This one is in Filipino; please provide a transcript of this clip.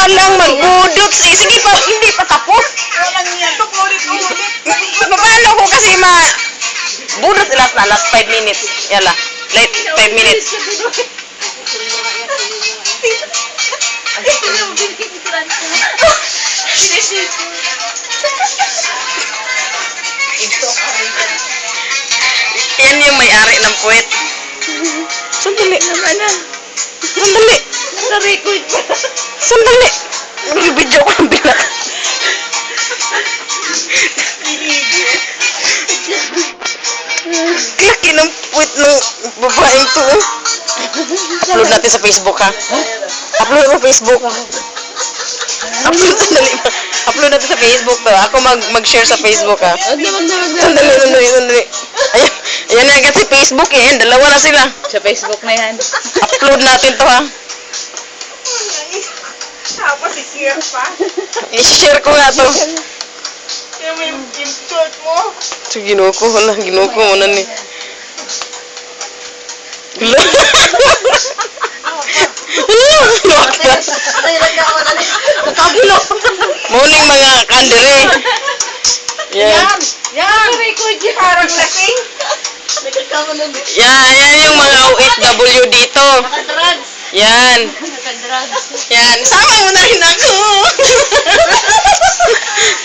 ka lang magbudot. Sige pa, hindi pa tapos. Walang yan. Ulit. Paano ko kasi budot last 5 minutes. Yala. Late 5 minutes. Yan yung may-ari ng puwet. Sandali. Sandali. Naka-record pa. Sandali. Nag-video ko ng bilak. Laki ng puwet ng babaeng to. Upload natin sa Facebook, ha? Upload mo Facebook. Upload natin sa Facebook to. Ako mag-share sa Facebook, ha? Sandali. Ayan na agad si Facebook, eh. Dalawa na sila. Sa Facebook na yan. Upload natin to, ha? Tapos i-share pa. I-share ko nga to. Kaya may insert mo. So, ginuko mo na ni. Morning mga kandere. Yan. Yan! Record yan! Parang lasing. Yan yung mga OFW dito. Naka-drugs. Yan. Naka-drugs. Yan. Sama mo na rin ako.